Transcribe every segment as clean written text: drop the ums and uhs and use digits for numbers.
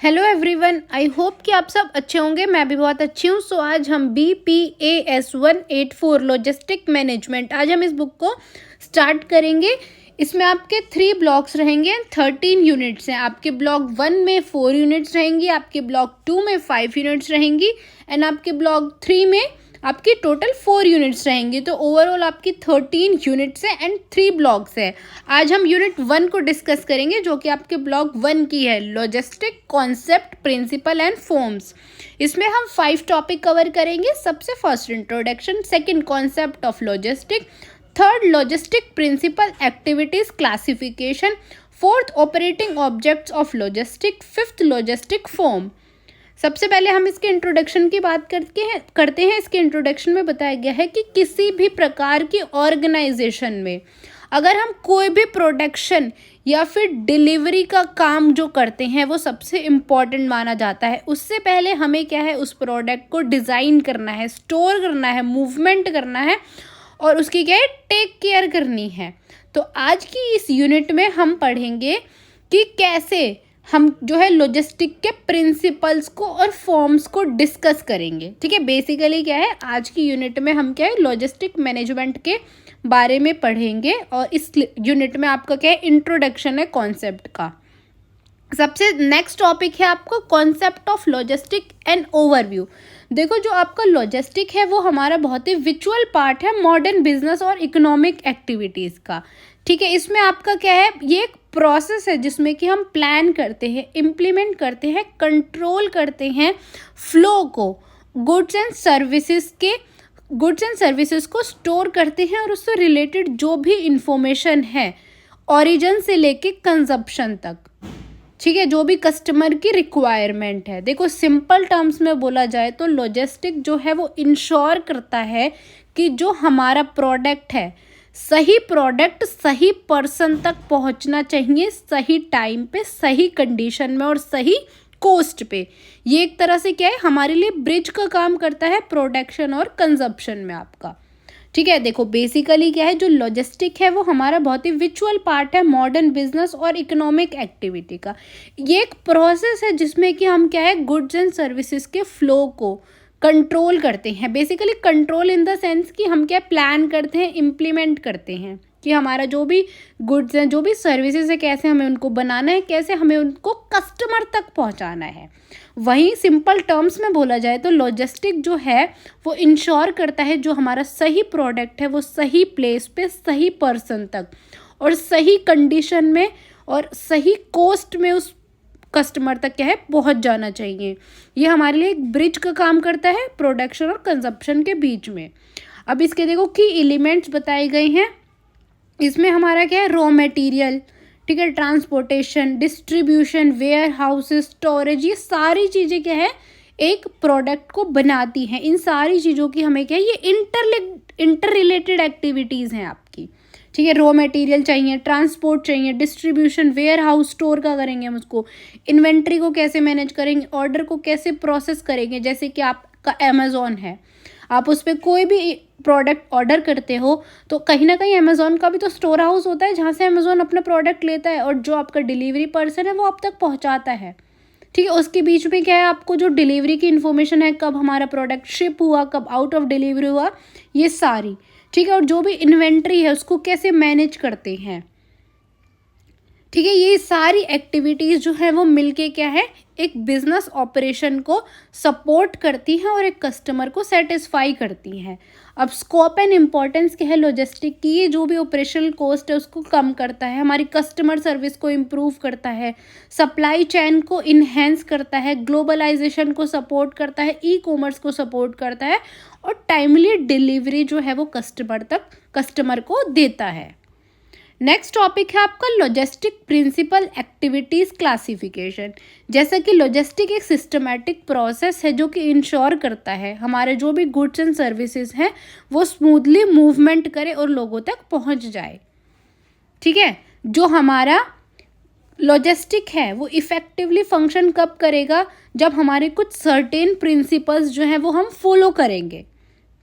Hello everyone, I hope कि आप सब अच्छे होंगे। मैं भी बहुत अच्छी हूँ। सो आज हम BPAS 184 लॉजिस्टिक मैनेजमेंट, आज हम इस बुक को स्टार्ट करेंगे। इसमें आपके 3 ब्लॉक्स रहेंगे, 13 यूनिट्स हैं। आपके ब्लॉक 1 में 4 यूनिट्स रहेंगी, आपके ब्लॉक 2 में 5 यूनिट्स रहेंगी एंड आपके ब्लॉक 3 में आपकी टोटल 4 यूनिट्स रहेंगी। तो ओवरऑल आपकी 13 यूनिट्स है एंड 3 ब्लॉक्स है। आज हम यूनिट 1 को डिस्कस करेंगे, जो कि आपके ब्लॉक 1 की है, logistic concept, principle and forms. इसमें हम 5 टॉपिक कवर करेंगे। सबसे first introduction, second concept of logistic, third logistic principle activities classification, fourth operating objects of logistic, fifth logistic form. सबसे पहले हम इसके इंट्रोडक्शन की बात करते हैं। इसके इंट्रोडक्शन में बताया गया है कि किसी भी प्रकार की ऑर्गेनाइजेशन में अगर हम कोई भी प्रोडक्शन या फिर डिलीवरी का काम जो करते हैं वो सबसे इम्पॉर्टेंट माना जाता है। उससे पहले हमें क्या है, उस प्रोडक्ट को डिज़ाइन करना है, स्टोर करना है, मूवमेंट करना है और उसकी क्या है, टेक केयर करनी है। तो आज की इस यूनिट में हम पढ़ेंगे कि कैसे हम जो है लॉजिस्टिक के प्रिंसिपल्स को और फॉर्म्स को डिस्कस करेंगे। ठीक है, बेसिकली क्या है, आज की यूनिट में हम क्या है, लॉजिस्टिक मैनेजमेंट के बारे में पढ़ेंगे और इस यूनिट में आपका क्या है, इंट्रोडक्शन है कॉन्सेप्ट का। सबसे नेक्स्ट टॉपिक है आपको concept of logistic and overview. देखो, जो आपका लॉजिस्टिक है वो हमारा बहुत ही विचुअल पार्ट है मॉडर्न बिजनेस और इकोनॉमिक एक्टिविटीज़ का। ठीक है, इसमें आपका क्या है, ये एक प्रोसेस है जिसमें कि हम प्लान करते हैं, इम्प्लीमेंट करते हैं, कंट्रोल करते हैं फ्लो को, गुड्स एंड सर्विसेज को स्टोर करते हैं और उससे रिलेटेड जो भी इंफॉर्मेशन है, ओरिजिन से लेके कंजप्शन तक। ठीक है, जो भी कस्टमर की रिक्वायरमेंट है। देखो, सिंपल टर्म्स में बोला जाए तो लॉजिस्टिक जो है वो इंश्योर करता है कि जो हमारा प्रोडक्ट है, सही प्रोडक्ट सही पर्सन तक पहुंचना चाहिए, सही टाइम पे, सही कंडीशन में और सही कॉस्ट पे। ये एक तरह से क्या है, हमारे लिए ब्रिज का काम करता है प्रोडक्शन और कंजप्शन में आपका। ठीक है, देखो बेसिकली क्या है, जो लॉजिस्टिक है वो हमारा बहुत ही विचुअल पार्ट है मॉडर्न बिजनेस और इकोनॉमिक एक्टिविटी का। ये एक प्रोसेस है जिसमें कि हम क्या है, गुड्स एंड सर्विसेज के फ्लो को कंट्रोल करते हैं। Basically control in the sense कि हम क्या प्लान करते हैं, इम्प्लीमेंट करते हैं कि हमारा जो भी गुड्स हैं, जो भी सर्विसेज है, कैसे हमें उनको बनाना है, कैसे हमें उनको कस्टमर तक पहुंचाना है। वहीं सिंपल टर्म्स में बोला जाए तो लॉजिस्टिक जो है वो इंश्योर करता है जो हमारा सही प्रोडक्ट है वो सही प्लेस पे, सही पर्सन तक और सही कंडीशन में और सही कॉस्ट में उस कस्टमर तक क्या है, पहुंच जाना चाहिए। ये हमारे लिए एक ब्रिज का काम करता है प्रोडक्शन और कंजप्शन के बीच में। अब इसके देखो की एलिमेंट्स बताए गए हैं। इसमें हमारा क्या है, रॉ मटेरियल, ठीक है, transportation, distribution, warehouses, storage, ये सारी चीज़ें क्या है, एक प्रोडक्ट को बनाती हैं। इन सारी चीज़ों की हमें क्या है, ये इंटर रिलेटेड एक्टिविटीज़ हैं आपकी। ठीक है, रॉ मटेरियल चाहिए, ट्रांसपोर्ट चाहिए, डिस्ट्रीब्यूशन, वेयर हाउस, स्टोर का करेंगे हम उसको, इन्वेंट्री को कैसे मैनेज करेंगे, ऑर्डर को कैसे प्रोसेस करेंगे। जैसे कि आपका अमेज़ॉन है, आप उस पर कोई भी प्रोडक्ट ऑर्डर करते हो तो कहीं ना कहीं अमेज़ॉन का भी तो स्टोर हाउस होता है जहाँ से अमेज़ॉन अपना प्रोडक्ट लेता है और जो आपका डिलीवरी पर्सन है वो आप तक पहुँचाता है। ठीक है, उसके बीच में क्या है, आपको जो डिलीवरी की इन्फॉर्मेशन है, कब हमारा प्रोडक्ट शिप हुआ, कब आउट ऑफ डिलीवरी हुआ, ये सारी। ठीक है, और जो भी इन्वेंट्री है उसको कैसे मैनेज करते हैं। ठीक है, ये सारी एक्टिविटीज़ जो है वो मिलके क्या है, एक बिजनेस ऑपरेशन को सपोर्ट करती हैं और एक कस्टमर को सेटिस्फाई करती हैं। अब स्कोप एंड इम्पॉर्टेंस क्या है लॉजिस्टिक की, ये जो भी ऑपरेशनल कॉस्ट है उसको कम करता है, हमारी कस्टमर सर्विस को इम्प्रूव करता है, सप्लाई चेन को इन्हेंस करता है, ग्लोबलाइजेशन को सपोर्ट करता है, ई कॉमर्स को सपोर्ट करता है और टाइमली डिलीवरी जो है वो कस्टमर को देता है। नेक्स्ट टॉपिक है आपका लॉजिस्टिक प्रिंसिपल एक्टिविटीज़ क्लासिफिकेशन। जैसा कि लॉजिस्टिक एक सिस्टमैटिक प्रोसेस है जो कि इंश्योर करता है हमारे जो भी गुड्स एंड सर्विसेज हैं वो स्मूथली मूवमेंट करे और लोगों तक पहुंच जाए। ठीक है, जो हमारा लॉजिस्टिक है वो इफ़ेक्टिवली फंक्शन कब करेगा, जब हमारे कुछ सर्टेन प्रिंसिपल्स जो हैं वो हम फॉलो करेंगे।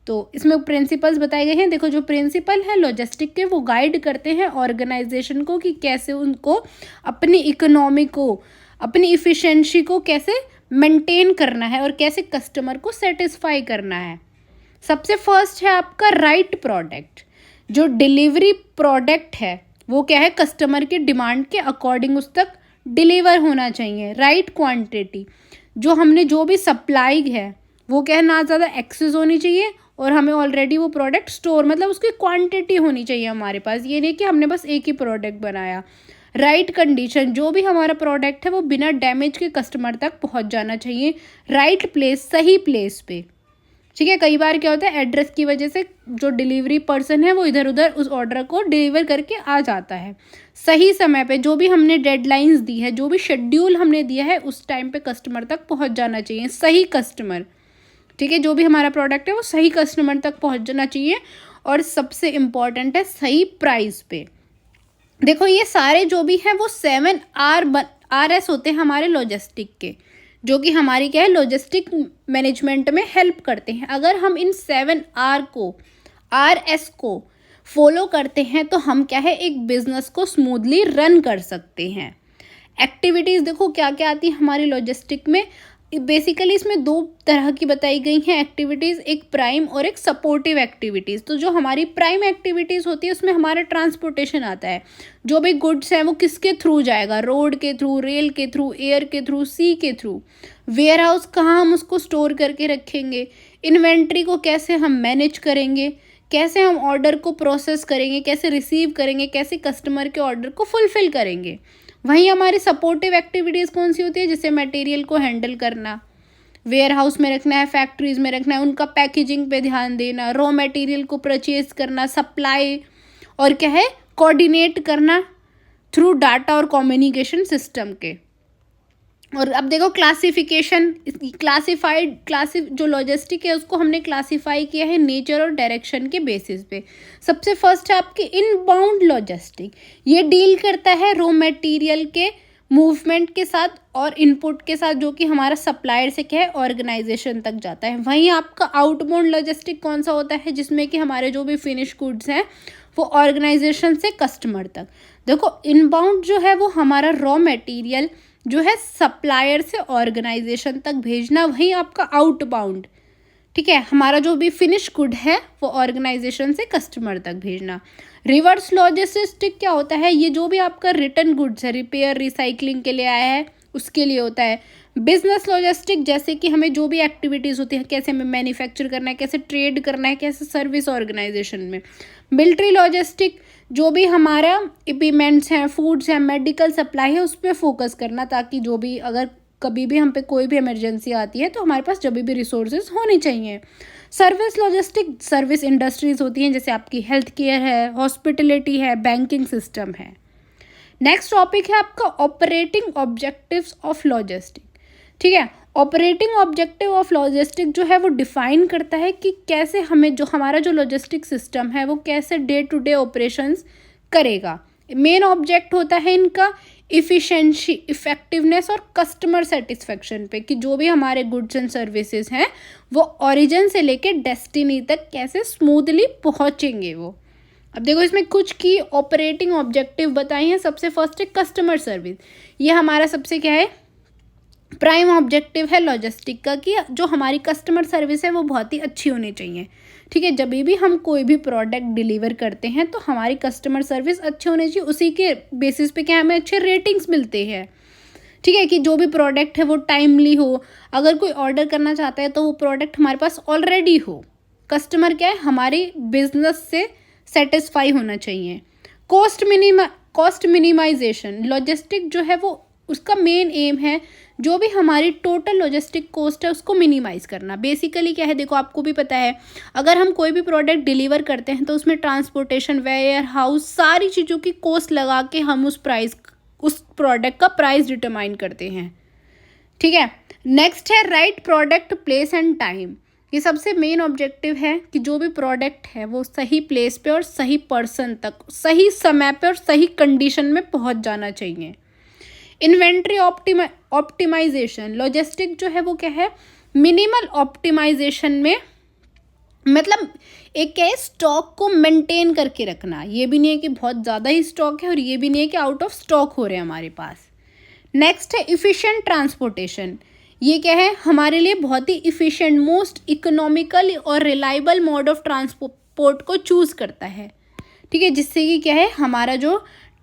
तो इसमें प्रिंसिपल्स बताए गए हैं। देखो, जो प्रिंसिपल है लॉजिस्टिक के वो गाइड करते हैं ऑर्गेनाइजेशन को कि कैसे उनको अपनी इकोनॉमी को, अपनी इफ़िशेंसी को कैसे मेंटेन करना है और कैसे कस्टमर को सेटिस्फाई करना है। सबसे फर्स्ट है आपका राइट प्रोडक्ट। जो डिलीवरी प्रोडक्ट है वो क्या है, कस्टमर के डिमांड के अकॉर्डिंग उस तक डिलीवर होना चाहिए। राइट क्वांटिटी, जो हमने जो भी सप्लाई है वो क्या है, ना ज़्यादा एक्सेस होनी चाहिए और हमें ऑलरेडी वो प्रोडक्ट स्टोर, मतलब उसकी क्वांटिटी होनी चाहिए हमारे पास, ये नहीं कि हमने बस एक ही प्रोडक्ट बनाया। राइट कंडीशन, जो भी हमारा प्रोडक्ट है वो बिना डैमेज के कस्टमर तक पहुंच जाना चाहिए। राइट प्लेस, सही प्लेस पे। ठीक है, कई बार क्या होता है एड्रेस की वजह से जो डिलीवरी पर्सन है वो इधर उधर उस ऑर्डर को डिलीवर करके आ जाता है। सही समय पे, जो भी हमने डेडलाइंस दी है, जो भी शेड्यूल हमने दिया है उस टाइम पे कस्टमर तक पहुंच जाना चाहिए। सही कस्टमर, ठीक है, जो भी हमारा प्रोडक्ट है वो सही कस्टमर तक पहुंच जाना चाहिए। और सबसे इम्पॉर्टेंट है सही प्राइस पे। देखो ये सारे जो भी हैं वो 7 RS होते हैं हमारे लॉजिस्टिक के, जो कि हमारी क्या है, लॉजिस्टिक मैनेजमेंट में हेल्प करते हैं। अगर हम इन 7 RS को फॉलो करते हैं तो हम क्या है, एक बिजनेस को स्मूथली रन कर सकते हैं। एक्टिविटीज़ देखो क्या क्या आती है हमारी लॉजिस्टिक में। बेसिकली इसमें 2 तरह की बताई गई हैं एक्टिविटीज़, एक प्राइम और एक सपोर्टिव एक्टिविटीज़। तो जो हमारी प्राइम एक्टिविटीज़ होती है उसमें हमारा ट्रांसपोर्टेशन आता है। जो भी गुड्स हैं वो किसके थ्रू जाएगा, रोड के थ्रू, रेल के थ्रू, एयर के थ्रू, सी के थ्रू। वेयर हाउस, कहाँ हम उसको स्टोर करके रखेंगे। इन्वेंट्री को कैसे हम मैनेज करेंगे, कैसे हम ऑर्डर को प्रोसेस करेंगे, कैसे रिसीव करेंगे, कैसे कस्टमर के ऑर्डर को फुलफ़िल करेंगे। वहीं हमारी सपोर्टिव एक्टिविटीज़ कौन सी होती है, जैसे मटेरियल को हैंडल करना, वेयर हाउस में रखना है, फैक्ट्रीज़ में रखना है, उनका पैकेजिंग पे ध्यान देना, रॉ मटेरियल को परचेज करना, सप्लाई और क्या है, कोऑर्डिनेट करना थ्रू डाटा और कम्युनिकेशन सिस्टम के। और अब देखो क्लासिफिकेशन, जो लॉजिस्टिक है उसको हमने क्लासीफाई किया है नेचर और डायरेक्शन के बेसिस पे। सबसे फर्स्ट है आपकी इनबाउंड लॉजिस्टिक। ये डील करता है रॉ मटेरियल के मूवमेंट के साथ और इनपुट के साथ, जो कि हमारा सप्लायर से क्या है, ऑर्गेनाइजेशन तक जाता है। वहीं आपका आउटबाउंड लॉजिस्टिक कौन सा होता है, जिसमें कि हमारे जो भी फिनिश गुड्स हैं वो ऑर्गेनाइजेशन से कस्टमर तक। देखो इनबाउंड जो है वो हमारा रॉ मटेरियल जो है सप्लायर से ऑर्गेनाइजेशन तक भेजना। वहीं आपका आउटबाउंड, ठीक है, हमारा जो भी फिनिश गुड है वो ऑर्गेनाइजेशन से कस्टमर तक भेजना। रिवर्स लॉजिस्टिक क्या होता है, ये जो भी आपका रिटर्न गुड्स है, रिपेयर रिसाइकलिंग के लिए आया है उसके लिए होता है। बिजनेस लॉजिस्टिक, जैसे कि हमें जो भी एक्टिविटीज़ होती है, कैसे हमें मैन्युफैक्चर करना है, कैसे ट्रेड करना है, कैसे सर्विस ऑर्गेनाइजेशन में। मिलिट्री लॉजिस्टिक, जो भी हमारा इक्विपमेंट्स हैं, फूड्स हैं, मेडिकल सप्लाई है, उस पर फोकस करना, ताकि जो भी अगर कभी भी हम पे कोई भी इमरजेंसी आती है तो हमारे पास जब भी रिसोर्सेज होने चाहिए। सर्विस लॉजिस्टिक, सर्विस इंडस्ट्रीज होती हैं, जैसे आपकी हेल्थ केयर है, हॉस्पिटलिटी है, बैंकिंग सिस्टम है। नेक्स्ट टॉपिक है आपका ऑपरेटिंग ऑब्जेक्टिव्स ऑफ लॉजिस्टिक। ठीक है, ऑपरेटिंग ऑब्जेक्टिव ऑफ लॉजिस्टिक जो है वो डिफाइन करता है कि कैसे हमें जो हमारा जो लॉजिस्टिक सिस्टम है वो कैसे डे टू डे ऑपरेशंस करेगा। मेन ऑब्जेक्ट होता है इनका इफ़िशेंसी, इफ़ेक्टिवनेस और कस्टमर सेटिस्फेक्शन पे, कि जो भी हमारे गुड्स एंड सर्विसेज हैं वो ओरिजिन से लेके डेस्टिनी तक कैसे स्मूथली पहुंचेंगे वो। अब देखो इसमें कुछ की ऑपरेटिंग ऑब्जेक्टिव बताई हैं। सबसे फर्स्ट है कस्टमर सर्विस। ये हमारा सबसे क्या है, प्राइम ऑब्जेक्टिव है लॉजिस्टिक का, कि जो हमारी कस्टमर सर्विस है वो बहुत ही अच्छी होनी चाहिए। ठीक है, जब भी हम कोई भी प्रोडक्ट डिलीवर करते हैं तो हमारी कस्टमर सर्विस अच्छी होनी चाहिए। उसी के बेसिस पे क्या हमें अच्छे रेटिंग्स मिलते हैं। ठीक है, कि जो भी प्रोडक्ट है वो टाइमली हो, अगर कोई ऑर्डर करना चाहता है तो वो प्रोडक्ट हमारे पास ऑलरेडी हो। कस्टमर क्या है, हमारी बिजनेस से सेटिस्फाई होना चाहिए। कॉस्ट मिनिमाइजेशन, लॉजिस्टिक जो है वो उसका मेन एम है जो भी हमारी टोटल लॉजिस्टिक कॉस्ट है उसको मिनिमाइज करना। बेसिकली क्या है, देखो आपको भी पता है, अगर हम कोई भी प्रोडक्ट डिलीवर करते हैं तो उसमें ट्रांसपोर्टेशन, वेयर हाउस, सारी चीज़ों की कॉस्ट लगा के हम उस प्रोडक्ट का प्राइस डिटरमाइन करते हैं। ठीक है, नेक्स्ट है right product, place and time. ये सबसे मेन ऑब्जेक्टिव है कि जो भी प्रोडक्ट है वो सही प्लेस पे और सही पर्सन तक सही समय पे और सही कंडीशन में पहुंच जाना चाहिए। इन्वेंट्री ऑप्टिमाइजेशन, लॉजिस्टिक जो है वो क्या है, मिनिमल ऑप्टिमाइजेशन में, मतलब एक क्या है, स्टॉक को मेंटेन करके रखना। ये भी नहीं है कि बहुत ज़्यादा ही स्टॉक है और ये भी नहीं है कि आउट ऑफ स्टॉक हो रहे हैं हमारे पास। नेक्स्ट है इफ़िशिएंट ट्रांसपोर्टेशन। ये क्या है, हमारे लिए बहुत ही इफ़िशिएंट, मोस्ट इकोनॉमिकल और रिलायबल मोड ऑफ ट्रांसपोर्ट को चूज़ करता है, ठीक है, जिससे कि क्या है, हमारा जो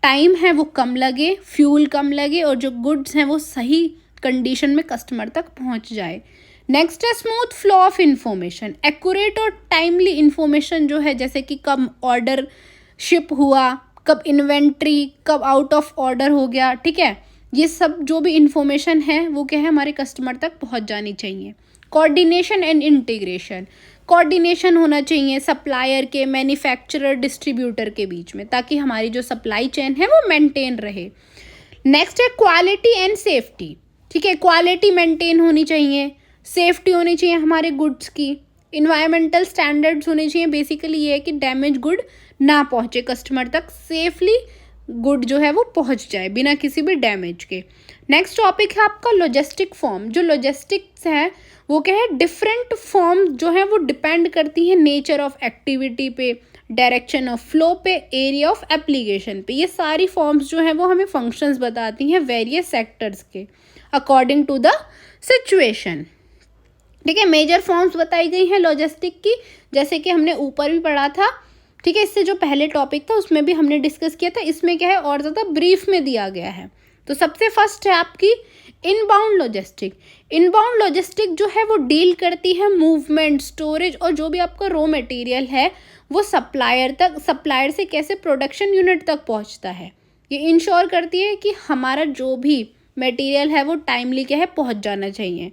टाइम है वो कम लगे, फ्यूल कम लगे और जो गुड्स हैं वो सही कंडीशन में कस्टमर तक पहुंच जाए। नेक्स्ट है smooth flow of information. Accurate और टाइमली इंफॉर्मेशन जो है, जैसे कि कब ऑर्डर शिप हुआ, कब इन्वेंट्री, कब आउट ऑफ ऑर्डर हो गया, ठीक है, ये सब जो भी इंफॉर्मेशन है वो क्या है, हमारे कस्टमर तक पहुंच जानी चाहिए। Coordination and integration. कोऑर्डिनेशन होना चाहिए सप्लायर के, मैन्युफैक्चरर, डिस्ट्रीब्यूटर के बीच में, ताकि हमारी जो सप्लाई चेन है वो मेंटेन रहे। नेक्स्ट है क्वालिटी एंड सेफ्टी, ठीक है, क्वालिटी मेंटेन होनी चाहिए, सेफ्टी होनी चाहिए हमारे गुड्स की, इन्वायरमेंटल स्टैंडर्ड्स होने चाहिए। बेसिकली ये है कि डैमेज गुड ना पहुँचे कस्टमर तक, सेफली गुड जो है वो पहुँच जाए बिना किसी भी डैमेज के। नेक्स्ट टॉपिक है आपका लॉजिस्टिक फॉर्म। जो लॉजिस्टिक्स है वो क्या है, डिफरेंट फॉर्म जो है वो डिपेंड करती है नेचर ऑफ एक्टिविटी पे, डायरेक्शन ऑफ फ्लो पे, एरिया ऑफ एप्लीकेशन पे। ये सारी फॉर्म्स जो है वो हमें फंक्शंस बताती हैं वेरियस सेक्टर्स के अकॉर्डिंग टू द सिचुएशन, ठीक है। मेजर फॉर्म्स बताई गई हैं लॉजिस्टिक की, जैसे कि हमने ऊपर भी पढ़ा था, ठीक है, इससे जो पहले टॉपिक था उसमें भी हमने डिस्कस किया था, इसमें क्या है और ज़्यादा ब्रीफ में दिया गया है। तो सबसे फर्स्ट है आपकी इनबाउंड लॉजिस्टिक। इनबाउंड लॉजिस्टिक जो है वो डील करती है मूवमेंट, स्टोरेज और जो भी आपका रॉ मटेरियल है वो सप्लायर से कैसे प्रोडक्शन यूनिट तक पहुंचता है। ये इंश्योर करती है कि हमारा जो भी मटेरियल है वो टाइमली क्या है पहुंच जाना चाहिए।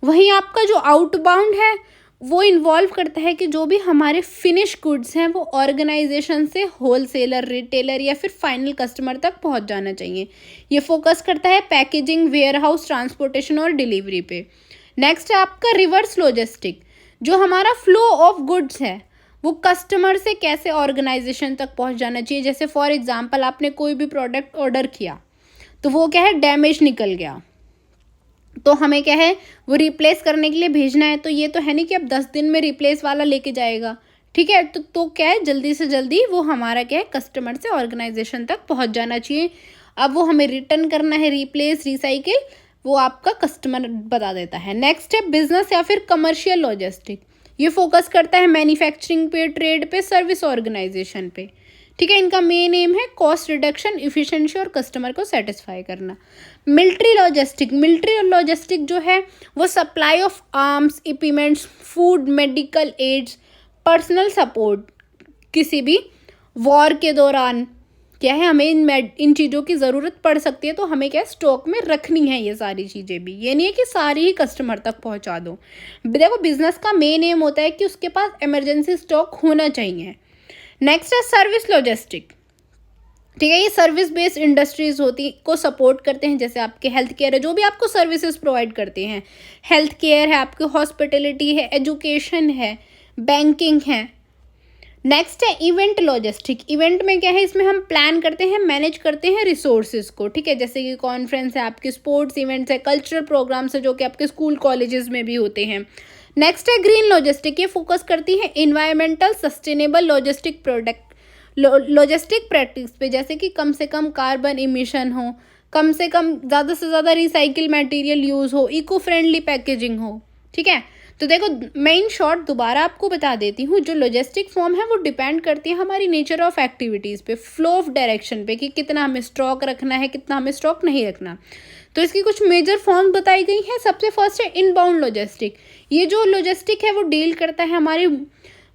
वहीं आपका जो आउटबाउंड है वो इन्वॉल्व करता है कि जो भी हमारे फिनिश गुड्स हैं वो ऑर्गेनाइजेशन से होलसेलर, रिटेलर या फिर फाइनल कस्टमर तक पहुंच जाना चाहिए। ये फोकस करता है पैकेजिंग, वेयरहाउस, ट्रांसपोर्टेशन और डिलीवरी पे। नेक्स्ट है आपका रिवर्स लॉजिस्टिक। जो हमारा फ्लो ऑफ गुड्स है वो कस्टमर से कैसे ऑर्गेनाइजेशन तक पहुंच जाना चाहिए। जैसे फॉर एग्जांपल आपने कोई भी प्रोडक्ट ऑर्डर किया तो वो क्या है डैमेज निकल गया, तो हमें क्या है वो रिप्लेस करने के लिए भेजना है। तो ये तो है नहीं कि अब 10 दिन में रिप्लेस वाला लेके जाएगा, ठीक है, तो क्या है जल्दी से जल्दी वो हमारा क्या है कस्टमर से ऑर्गेनाइजेशन तक पहुंच जाना चाहिए। अब वो हमें रिटर्न करना है, रिप्लेस, रिसाइकिल, वो आपका कस्टमर बता देता है। नेक्स्ट है बिजनेस या फिर कमर्शियल लॉजिस्टिक। ये फोकस करता है मैन्युफैक्चरिंग पे, ट्रेड पे, सर्विस ऑर्गेनाइजेशन पे, ठीक है। इनका मेन एम है कॉस्ट रिडक्शन, इफिशिएंसी और कस्टमर को सेटिस्फाई करना। मिलिट्री लॉजिस्टिक जो है वो supply of arms, equipments, food, medical aids, personal support. किसी भी वॉर के दौरान क्या है हमें इन चीज़ों की ज़रूरत पड़ सकती है, तो हमें क्या स्टॉक में रखनी है ये सारी चीज़ें भी। ये नहीं है कि सारी ही कस्टमर तक पहुंचा दो। देखो बिजनेस का मेन एम होता है कि उसके पास इमरजेंसी स्टॉक होना चाहिए। नेक्स्ट है सर्विस लॉजिस्टिक, ठीक है। ये सर्विस बेस्ड इंडस्ट्रीज होती को सपोर्ट करते हैं, जैसे आपके हेल्थ केयर है, जो भी आपको सर्विसेज प्रोवाइड करते हैं। हेल्थ केयर है, आपकी हॉस्पिटलिटी है, एजुकेशन है, बैंकिंग है। नेक्स्ट है इवेंट लॉजिस्टिक। इवेंट में क्या है, इसमें हम प्लान करते हैं, मैनेज करते हैं रिसोर्सेज को, ठीक है, जैसे कि कॉन्फ्रेंस है, आपके स्पोर्ट्स इवेंट्स है, कल्चरल प्रोग्राम्स है जो कि आपके स्कूल कॉलेजेस में भी होते हैं। नेक्स्ट है ग्रीन लॉजिस्टिक। ये फोकस करती है इन्वायरमेंटल सस्टेनेबल लॉजिस्टिक प्रैक्टिस पे, जैसे कि कम से कम कार्बन इमिशन हो, कम से कम ज़्यादा से ज़्यादा रिसाइकिल मटेरियल यूज़ हो, इको फ्रेंडली पैकेजिंग हो, ठीक है। तो देखो मैं इन शॉर्ट दोबारा आपको बता देती हूँ, जो लॉजिस्टिक फॉर्म है वो डिपेंड करती है हमारी नेचर ऑफ एक्टिविटीज़ पे, फ्लो ऑफ डायरेक्शन पे, कि कितना हमें स्टॉक रखना है, कितना हमें स्टॉक नहीं रखना। तो इसकी कुछ मेजर फॉर्म बताई गई हैं। सबसे फर्स्ट है इनबाउंड लॉजिस्टिक। ये जो लॉजिस्टिक है वो डील करता है हमारे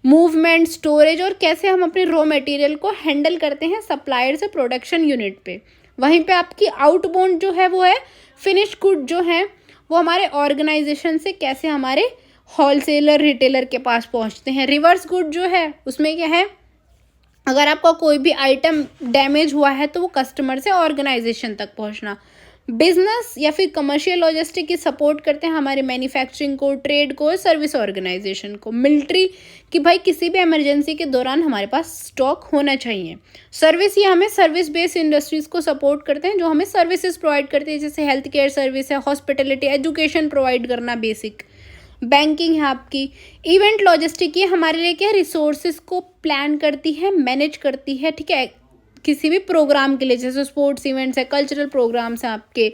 मूवमेंट, स्टोरेज और कैसे हम अपने रॉ मटेरियल को हैंडल करते हैं सप्लायर से प्रोडक्शन यूनिट पे। वहीं पे आपकी आउटबाउंड जो है वो है फिनिश गुड जो है वो हमारे ऑर्गेनाइजेशन से कैसे हमारे होलसेलर, रिटेलर के पास पहुंचते हैं। रिवर्स गुड जो है उसमें क्या है, अगर आपका कोई भी आइटम डैमेज हुआ है तो वो कस्टमर से ऑर्गेनाइजेशन तक पहुंचना। बिजनेस या फिर कमर्शियल लॉजिस्टिक की सपोर्ट करते हैं हमारे मैन्युफैक्चरिंग को, ट्रेड को, सर्विस ऑर्गेनाइजेशन को। मिलिट्री कि भाई किसी भी इमरजेंसी के दौरान हमारे पास स्टॉक होना चाहिए। सर्विस ये हमें सर्विस बेस्ड इंडस्ट्रीज को सपोर्ट करते हैं जो हमें सर्विसेज प्रोवाइड करते हैं, जैसे हेल्थ केयर सर्विस है, हॉस्पिटलिटी, एजुकेशन प्रोवाइड करना बेसिक। बैंकिंग है आपकी। इवेंट लॉजिस्टिक ये हमारे लिए क्या रिसोर्सेज को प्लान करती है, मैनेज करती है, ठीक है, किसी भी प्रोग्राम के लिए, जैसे स्पोर्ट्स इवेंट्स है, कल्चरल प्रोग्राम्स हैं आपके।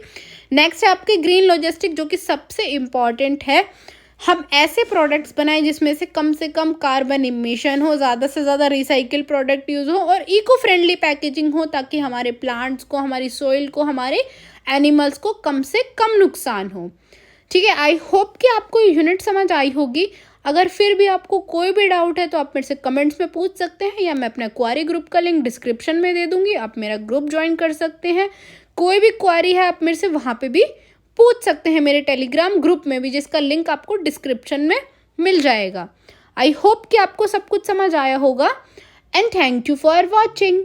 नेक्स्ट है आपके ग्रीन लॉजिस्टिक, जो कि सबसे इम्पॉर्टेंट है। हम ऐसे प्रोडक्ट्स बनाएं जिसमें से कम कार्बन इमिशन हो, ज़्यादा से ज़्यादा रिसाइकिल प्रोडक्ट यूज़ हो और इको फ्रेंडली पैकेजिंग हो, ताकि हमारे प्लांट्स को, हमारी सॉइल को, हमारे एनिमल्स को कम से कम नुकसान हो। ठीक है, आई होप कि आपको यूनिट समझ आई होगी। अगर फिर भी आपको कोई भी डाउट है तो आप मेरे से कमेंट्स में पूछ सकते हैं, या मैं अपना क्वारी ग्रुप का लिंक डिस्क्रिप्शन में दे दूंगी, आप मेरा ग्रुप ज्वाइन कर सकते हैं। कोई भी क्वारी है आप मेरे से वहाँ पे भी पूछ सकते हैं, मेरे टेलीग्राम ग्रुप में भी, जिसका लिंक आपको डिस्क्रिप्शन में मिल जाएगा। आई होप कि आपको सब कुछ समझ आया होगा, and thank you for watching.